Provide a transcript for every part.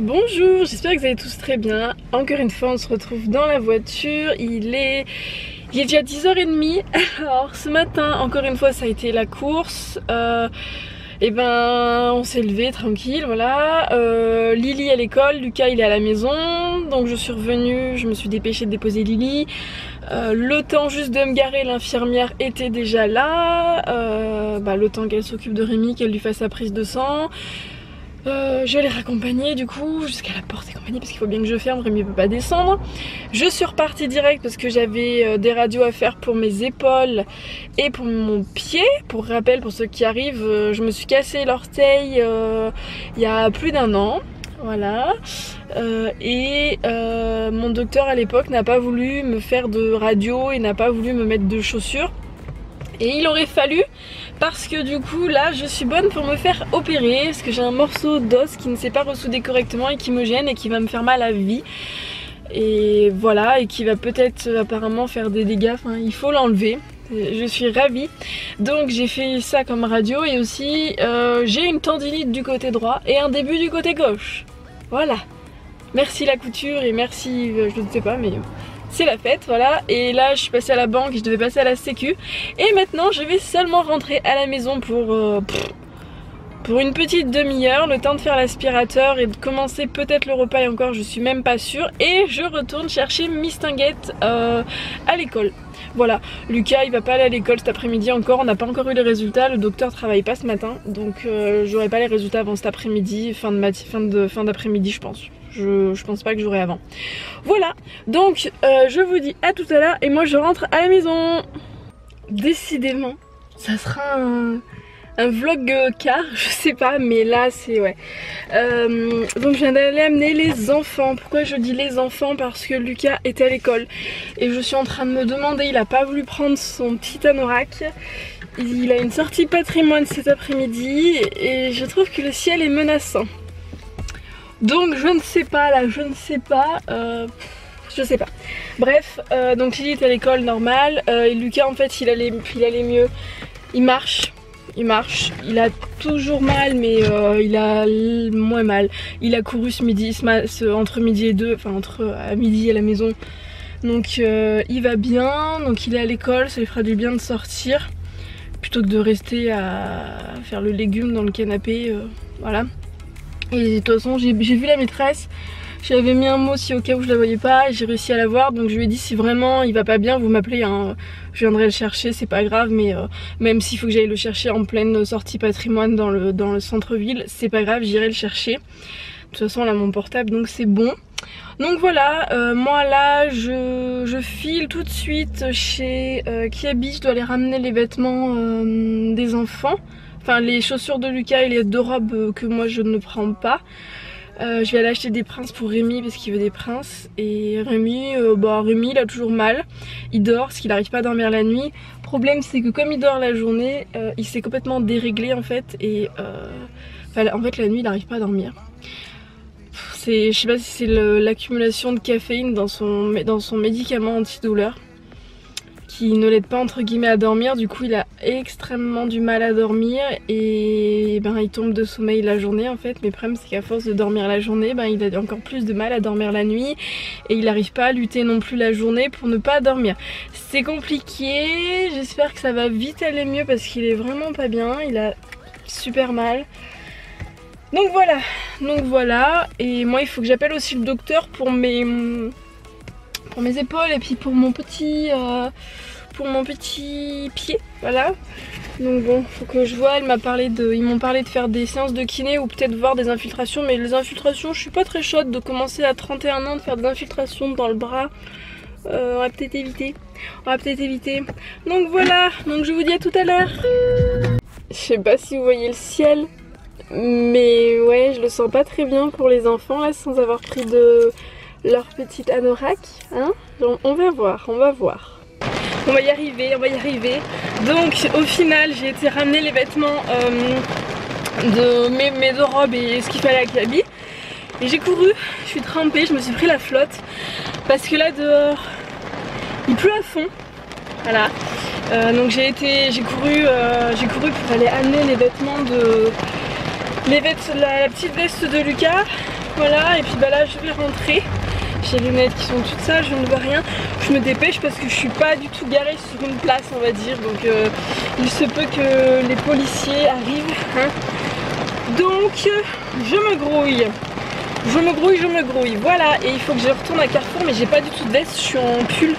Bonjour, j'espère que vous allez tous très bien. Encore une fois, on se retrouve dans la voiture. Il est déjà 10h30. Alors ce matin, encore une fois, ça a été la course. Et ben, on s'est levé tranquille, voilà. Lily à l'école, Lucas il est à la maison. Donc je suis revenue, je me suis dépêchée de déposer Lily. Le temps juste de me garer, l'infirmière était déjà là. Le temps qu'elle s'occupe de Rémi, qu'elle lui fasse sa prise de sang. Je vais les raccompagner du coup jusqu'à la porte et compagnie parce qu'il faut bien que je ferme, Rémi peut pas descendre. Je suis repartie direct parce que j'avais des radios à faire pour mes épaules et pour mon pied. Pour rappel, pour ceux qui arrivent, je me suis cassé l'orteil il y a plus d'1 an. Voilà. Mon docteur à l'époque n'a pas voulu me faire de radio et n'a pas voulu me mettre de chaussures. Et il aurait fallu, parce que du coup là je suis bonne pour me faire opérer, parce que j'ai un morceau d'os qui ne s'est pas ressoudé correctement et qui me gêne et qui va me faire mal à vie. Et voilà, et qui va peut-être apparemment faire des dégâts, enfin il faut l'enlever. Je suis ravie. Donc j'ai fait ça comme radio et aussi j'ai une tendinite du côté droit et un début du côté gauche. Voilà. Merci la couture et merci, je ne sais pas mais... c'est la fête, voilà. Et là je suis passée à la banque, je devais passer à la sécu. Et maintenant je vais seulement rentrer à la maison pour une petite demi-heure, le temps de faire l'aspirateur et de commencer peut-être le repas, et encore je suis même pas sûre. Et je retourne chercher Miss Tinguette à l'école. Voilà, Lucas il va pas aller à l'école cet après-midi encore, on n'a pas encore eu les résultats, le docteur travaille pas ce matin. Donc j'aurai pas les résultats avant cet après-midi, fin d'après-midi je pense. Je pense pas que j'aurai avant. Voilà, donc je vous dis à tout à l'heure et moi je rentre à la maison. Décidément, ça sera un vlog car, je sais pas, mais là c'est ouais. Donc je viens d'aller amener les enfants. Pourquoi je dis les enfants? Parce que Lucas était à l'école et je suis en train de me demander, il a pas voulu prendre son petit anorak. Il a une sortie patrimoine cet après-midi et je trouve que le ciel est menaçant. Donc je ne sais pas là, je ne sais pas. Je sais pas. Bref, donc Lily est à l'école normale. Et Lucas en fait il allait mieux. Il marche. Il a toujours mal mais il a moins mal. Il a couru ce midi, entre midi et 2, enfin entre à midi à la maison. Donc il va bien, donc il est à l'école, ça lui fera du bien de sortir. Plutôt que de rester à faire le légume dans le canapé, voilà. Et de toute façon j'ai vu la maîtresse, j'avais mis un mot si au cas où je la voyais pas et j'ai réussi à la voir. Donc je lui ai dit si vraiment il va pas bien vous m'appelez hein. Je viendrai le chercher, c'est pas grave, mais même s'il faut que j'aille le chercher en pleine sortie patrimoine dans le centre-ville, c'est pas grave, j'irai le chercher. De toute façon là mon portable donc c'est bon. Donc voilà, moi là je file tout de suite chez Kiabi, je dois aller ramener les vêtements des enfants. Enfin les chaussures de Lucas et les 2 robes que moi je ne prends pas. Je vais aller acheter des princes pour Rémi parce qu'il veut des princes. Et Rémi, Rémi il a toujours mal. Il dort parce qu'il n'arrive pas à dormir la nuit. Problème c'est que comme il dort la journée, il s'est complètement déréglé en fait. Et en fait la nuit il n'arrive pas à dormir. Je sais pas si c'est l'accumulation de caféine dans son médicament antidouleur qui ne l'aide pas entre guillemets à dormir. Du coup il a extrêmement du mal à dormir et il tombe de sommeil la journée en fait. Mais le problème c'est qu'à force de dormir la journée, il a encore plus de mal à dormir la nuit et il n'arrive pas à lutter non plus la journée pour ne pas dormir. C'est compliqué, j'espère que ça va vite aller mieux parce qu'il est vraiment pas bien, il a super mal. Donc voilà, et moi il faut que j'appelle aussi le docteur pour mes épaules et puis pour mon petit pied, voilà. Donc bon, faut que je vois, ils m'ont parlé de faire des séances de kiné ou peut-être voir des infiltrations, mais les infiltrations, je suis pas très chaude de commencer à 31 ans de faire des infiltrations dans le bras. On va peut-être éviter. Donc voilà, donc je vous dis à tout à l'heure. Je sais pas si vous voyez le ciel, mais ouais, je le sens pas très bien pour les enfants là, sans avoir pris de leur petite anorak, hein. On va voir. On va y arriver. Donc au final j'ai été ramener les vêtements de mes 2 robes et ce qu'il fallait à Kiabi. Et j'ai couru, je suis trempée, je me suis pris la flotte. Parce que là dehors, il pleut à fond. Voilà. Donc j'ai couru pour aller amener les vêtements la petite veste de Lucas. Voilà, et puis bah là je vais rentrer. J'ai les lunettes qui sont toutes sales, je ne vois rien. Je me dépêche parce que je suis pas du tout garée sur une place, on va dire. Donc il se peut que les policiers arrivent. Hein. Donc je me grouille. Je me grouille. Voilà, et il faut que je retourne à Carrefour, mais j'ai pas du tout de veste, je suis en pull.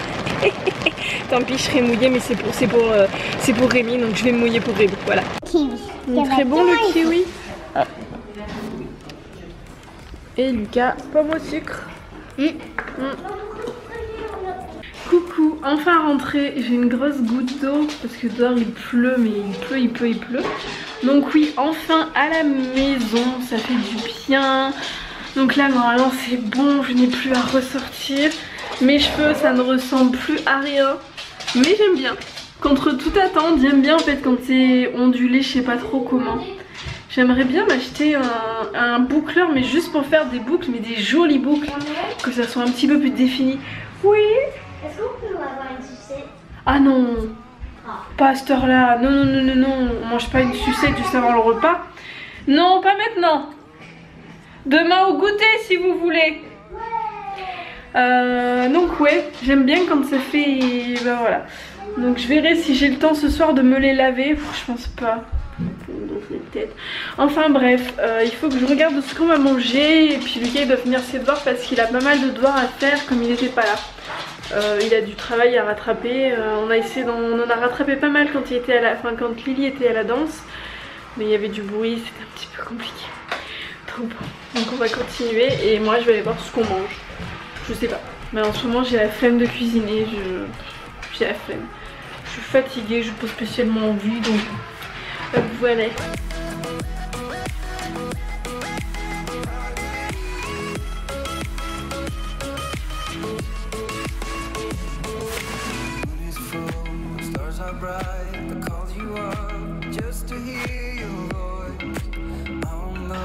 Tant pis, je serai mouillée, mais c'est pour Rémi, donc je vais me mouiller pour Rémi. Voilà. Kiwi. Très bon le kiwi. Ah. Et Lucas, pomme au sucre. Coucou, enfin rentrée, j'ai une grosse goutte d'eau parce que dehors il pleut, mais il pleut. Donc oui, enfin à la maison, ça fait du bien. Donc là normalement c'est bon, je n'ai plus à ressortir. Mes cheveux ça ne ressemble plus à rien, mais j'aime bien. Contre toute attente, j'aime bien en fait quand c'est ondulé, je sais pas trop comment. J'aimerais bien m'acheter un boucleur, mais juste pour faire des boucles, mais des jolies boucles, que ça soit un petit peu plus défini. Oui. Est-ce qu'on peut avoir une sucette? Ah non, pas à cette heure là, non, on mange pas une sucette juste avant le repas. Non, pas maintenant. Demain au goûter si vous voulez. Donc ouais, j'aime bien quand ça fait, ben voilà. Donc je verrai si j'ai le temps ce soir de me les laver, je pense pas. Enfin bref, il faut que je regarde ce qu'on va manger. Et puis Lucas il doit finir ses devoirs parce qu'il a pas mal de devoirs à faire comme il n'était pas là. Il a du travail à rattraper. On en a rattrapé pas mal quand quand Lily était à la danse. Mais il y avait du bruit, c'était un petit peu compliqué. Donc bon, donc on va continuer et moi je vais aller voir ce qu'on mange. Je sais pas. Mais en ce moment j'ai la flemme de cuisiner, j'ai la flemme. Je suis fatiguée, je n'ai pas spécialement envie, donc voilà.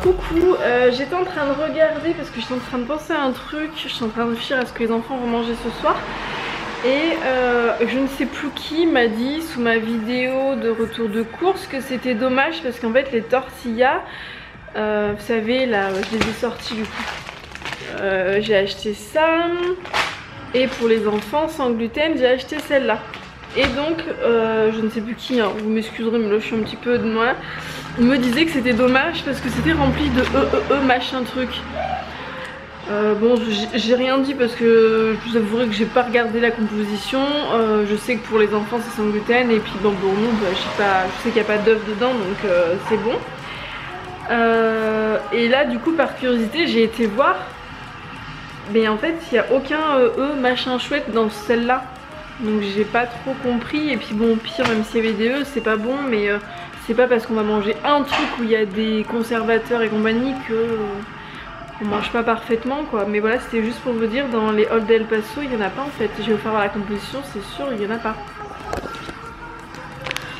Coucou, j'étais en train de regarder parce que j'étais en train de penser à un truc, je suis en train de réfléchir à ce que les enfants vont manger ce soir. Et je ne sais plus qui m'a dit sous ma vidéo de retour de course que c'était dommage parce qu'en fait les tortillas, vous savez là, je les ai sorties du coup. J'ai acheté ça et pour les enfants sans gluten j'ai acheté celle-là. Et donc je ne sais plus qui, hein, vous m'excuserez mais là je suis un petit peu de moi. Il me disait que c'était dommage parce que c'était rempli de machin truc. Bon, j'ai rien dit parce que je vous avouerai que j'ai pas regardé la composition. Je sais que pour les enfants c'est sans gluten et puis bon, pour nous, bah, je sais qu'il n'y a pas d'œuf dedans donc c'est bon. Et là du coup par curiosité j'ai été voir. Mais en fait il n'y a aucun machin chouette dans celle-là. Donc j'ai pas trop compris. Et puis bon, pire, même s'il y avait des c'est pas bon. Mais c'est pas parce qu'on va manger un truc où il y a des conservateurs et compagnie que on mange pas parfaitement quoi. Mais voilà, c'était juste pour vous dire, dans les halls d'El Paso il y en a pas en fait. Je vais vous faire voir la composition, c'est sûr il y en a pas.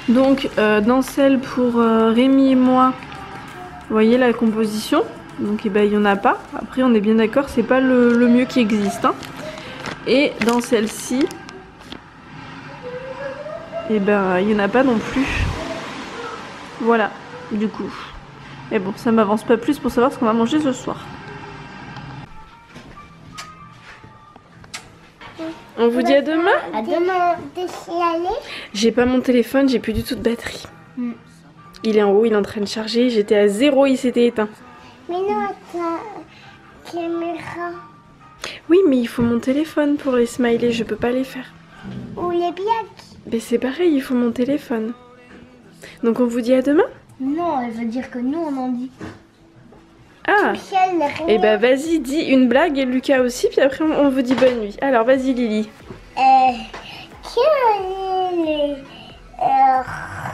Donc dans celle pour Rémi et moi, vous voyez la composition. Donc ben, il y en a pas. Après on est bien d'accord, c'est pas le mieux qui existe hein. Et dans celle-ci, et ben il y en a pas non plus. Voilà, du coup. Mais bon, ça m'avance pas plus pour savoir ce qu'on va manger ce soir. On vous dit à demain? À demain. J'ai pas mon téléphone, j'ai plus du tout de batterie. Il est en haut, il est en train de charger. J'étais à 0, il s'était éteint. Mais non, ta caméra. Oui, mais il faut mon téléphone pour les smileys, je peux pas les faire. Ou les blagues. Mais c'est pareil, il faut mon téléphone. Donc on vous dit à demain? Non, elle veut dire que nous on en dit. Ah. Et bah vas-y, dis une blague et Lucas aussi, puis après on vous dit bonne nuit. Alors vas-y Lily. Qui est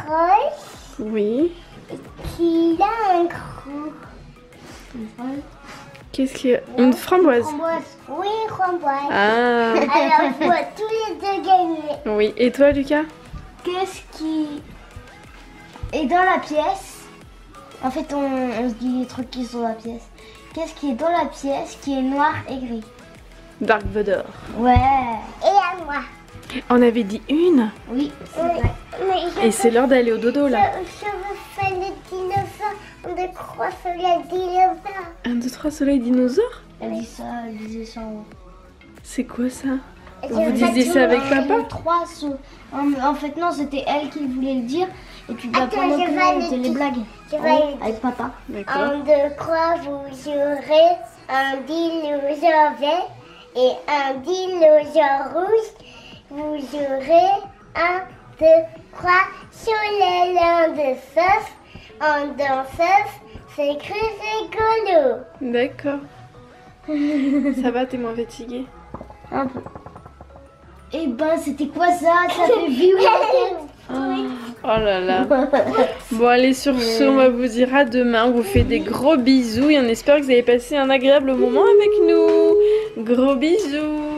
rose? Oui. Qui a un gros. Qu'est-ce qu'il y a? Une framboise. Oui, framboise. Ah. Alors on va tous les deux gagner. Oui, et toi Lucas? Qu'est-ce qui est dans la pièce? En fait on se dit les trucs qui sont dans la pièce. Qu'est-ce qui est dans la pièce qui est noir et gris? Dark Vador. Ouais. Et à moi. On avait dit une. Oui, c'est vrai. Et c'est l'heure d'aller au dodo là. Je veux faire le dinosaure 1, 2, 3, soleil dinosaure. 1, 2, 3, soleil dinosaure? Elle dit ça, elle disait ça en haut. C'est quoi ça? Vous disiez ça avec papa? 3, en fait, non, c'était elle qui voulait le dire. Et puis, pendant que nous, c'était les blagues. Avec papa. D'accord. 1, 2, 3, vous aurez un dinosaure vert et un dinosaure rouge. Vous aurez 1, 2, 3, soleil, 1, 2, sauce. En danseuse, c'est cru, c'est rigolo. D'accord. Ça va, t'es moins fatiguée? Un peu. Eh ben, c'était quoi ça? Ça fait vivre la tête. Oh là là. Bon, allez, sur ce, on va vous dire à demain. On vous fait des gros bisous et on espère que vous avez passé un agréable moment avec nous. Gros bisous.